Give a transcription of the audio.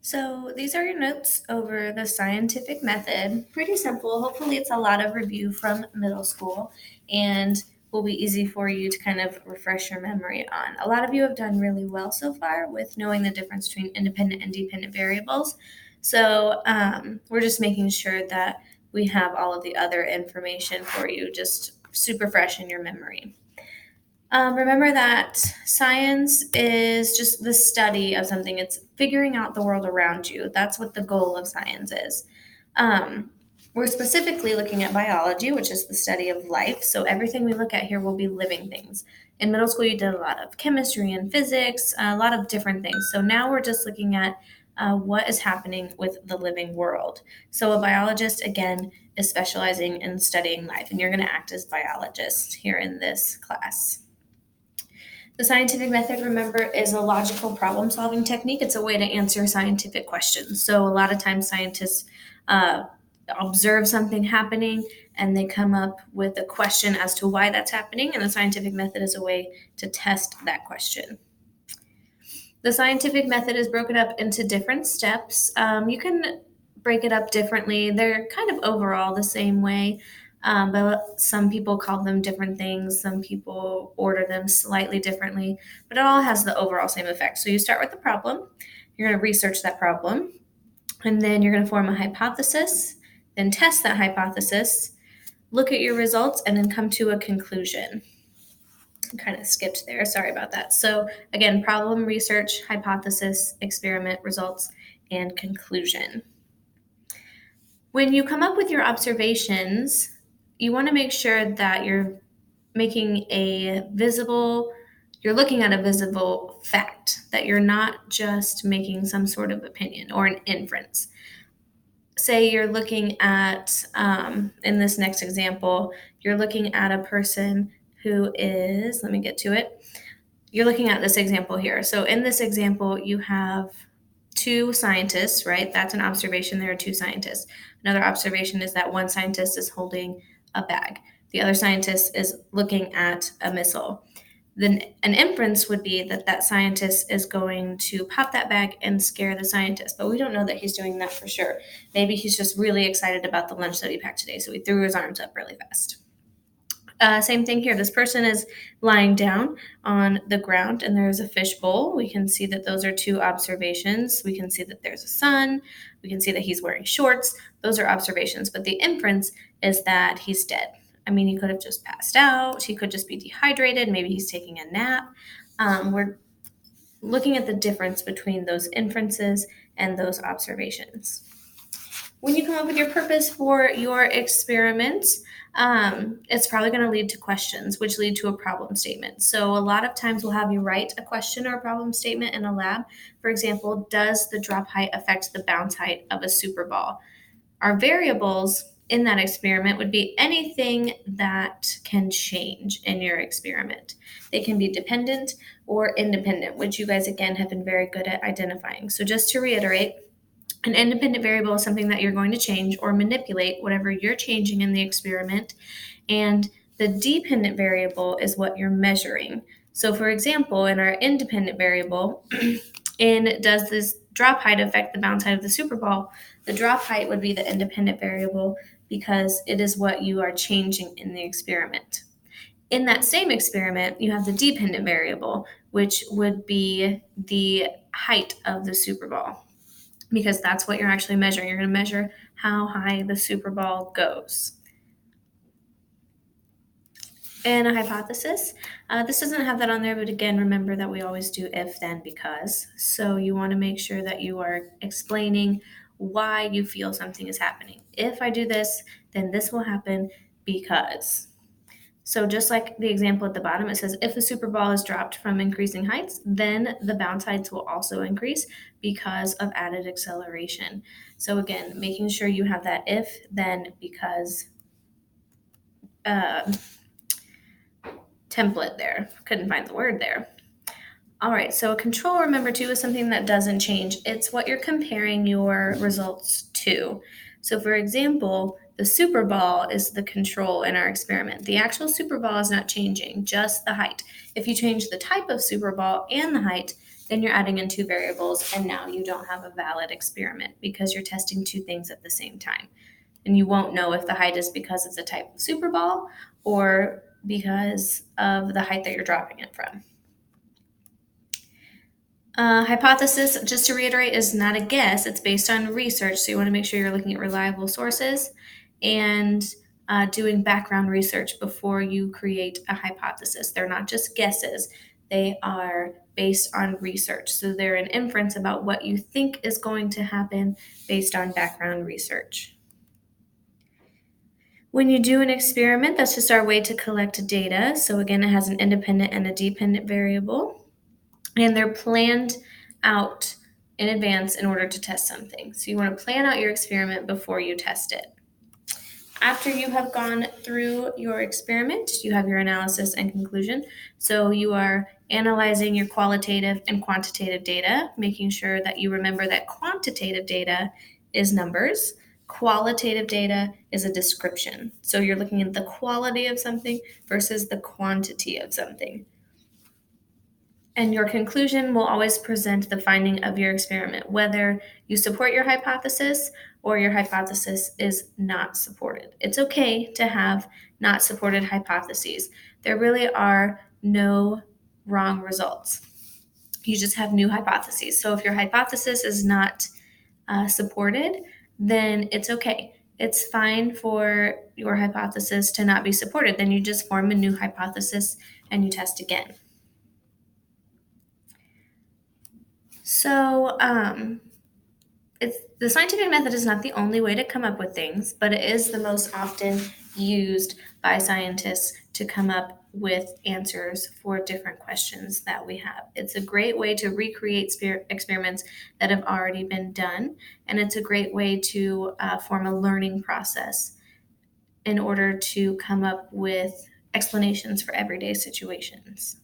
So these are your notes over the scientific method. Pretty simple. Hopefully, it's a lot of review from middle school and will be easy for you to kind of refresh your memory on. A lot of you have done really well so far with knowing the difference between independent and dependent variables. So we're just making sure that we have all of the other information for you just super fresh in your memory. Remember that science is just the study of something. It's figuring out the world around you. That's what the goal of science is. Um, we're specifically looking at biology, which is the study of life. So everything we look at here will be living things. In middle school, you did a lot of chemistry and physics, a lot of different things. So now we're just looking at what is happening with the living world. So a biologist, again, is specializing in studying life, and you're going to act as biologist here in this class. The scientific method, remember, is a logical problem solving technique. It's a way to answer scientific questions. So, a lot of times, scientists uh, observe something happening and they come up with a question as to why that's happening. And the scientific method is a way to test that question. The scientific method is broken up into different steps. You can break it up differently. They're kind of overall the same way, but some people call them different things. Some people order them slightly differently, but it all has the overall same effect. So you start with the problem, you're going to research that problem, and then you're going to form a hypothesis, then test that hypothesis, look at your results, and then come to a conclusion. Kind of skipped there. Sorry about that. So, again, problem, research, hypothesis, experiment, results, and conclusion. When you come up with your observations, you want to make sure that you're you're looking at a visible fact, that you're not just making some sort of opinion or an inference. Say you're looking at, in this next example, you're looking at a person who is, let me get to it. You're looking at this example here. So in this example, you have two scientists, right? That's an observation. There are two scientists. Another observation is that one scientist is holding a bag. The other scientist is looking at a missile. Then an inference would be that that scientist is going to pop that bag and scare the scientist, but we don't know that he's doing that for sure. Maybe he's just really excited about the lunch that he packed today, so he threw his arms up really fast. Same thing here. This person is lying down on the ground and there's a fish bowl. We can see that those are two observations. We can see that there's a sun. We can see that he's wearing shorts. Those are observations, but the inference is that he's dead. I mean, he could have just passed out. He could just be dehydrated. Maybe he's taking a nap. We're looking at the difference between those inferences and those observations. When you come up with your purpose for your experiment, it's probably going to lead to questions, which lead to a problem statement. So a lot of times we'll have you write a question or a problem statement in a lab. For example, does the drop height affect the bounce height of a super ball? Our variables in that experiment would be anything that can change in your experiment. They can be dependent or independent, which you guys, again, have been very good at identifying. So just to reiterate, an independent variable is something that you're going to change or manipulate whatever you're changing in the experiment. And the dependent variable is what you're measuring. So, for example, in our independent variable, does this drop height affect the bounce height of the super ball? The drop height would be the independent variable because it is what you are changing in the experiment. In that same experiment, you have the dependent variable, which would be the height of the super ball, because that's what you're actually measuring. You're going to measure how high the super ball goes. And a hypothesis. This doesn't have that on there, but again, remember that we always do if, then, because. So you want to make sure that you are explaining why you feel something is happening. If I do this, then this will happen because. So just like the example at the bottom, it says if the super ball is dropped from increasing heights, then the bounce heights will also increase because of added acceleration. So again, making sure you have that if, then, because template there. Couldn't find the word there. All right, so a control, remember too, is something that doesn't change. It's what you're comparing your results to. So for example, the super ball is the control in our experiment. The actual super ball is not changing, just the height. If you change the type of super ball and the height, then you're adding in two variables, and now you don't have a valid experiment because you're testing two things at the same time. And you won't know if the height is because it's a type of super ball or because of the height that you're dropping it from. Hypothesis, just to reiterate, is not a guess. It's based on research. So you want to make sure you're looking at reliable sources and doing background research before you create a hypothesis. They're not just guesses, they are based on research. So they're an inference about what you think is going to happen based on background research. When you do an experiment, that's just our way to collect data. So again, it has an independent and a dependent variable, and they're planned out in advance in order to test something. So you want to plan out your experiment before you test it. After you have gone through your experiment, you have your analysis and conclusion. So you are analyzing your qualitative and quantitative data, making sure that you remember that quantitative data is numbers. Qualitative data is a description. So you're looking at the quality of something versus the quantity of something. And your conclusion will always present the finding of your experiment, whether you support your hypothesis or your hypothesis is not supported. It's okay to have not supported hypotheses. There really are no wrong results. You just have new hypotheses. So if your hypothesis is not supported, then it's okay. It's fine for your hypothesis to not be supported. Then you just form a new hypothesis and you test again. So, the scientific method is not the only way to come up with things, but it is the most often used by scientists to come up with answers for different questions that we have. It's a great way to recreate experiments that have already been done, and it's a great way to form a learning process in order to come up with explanations for everyday situations.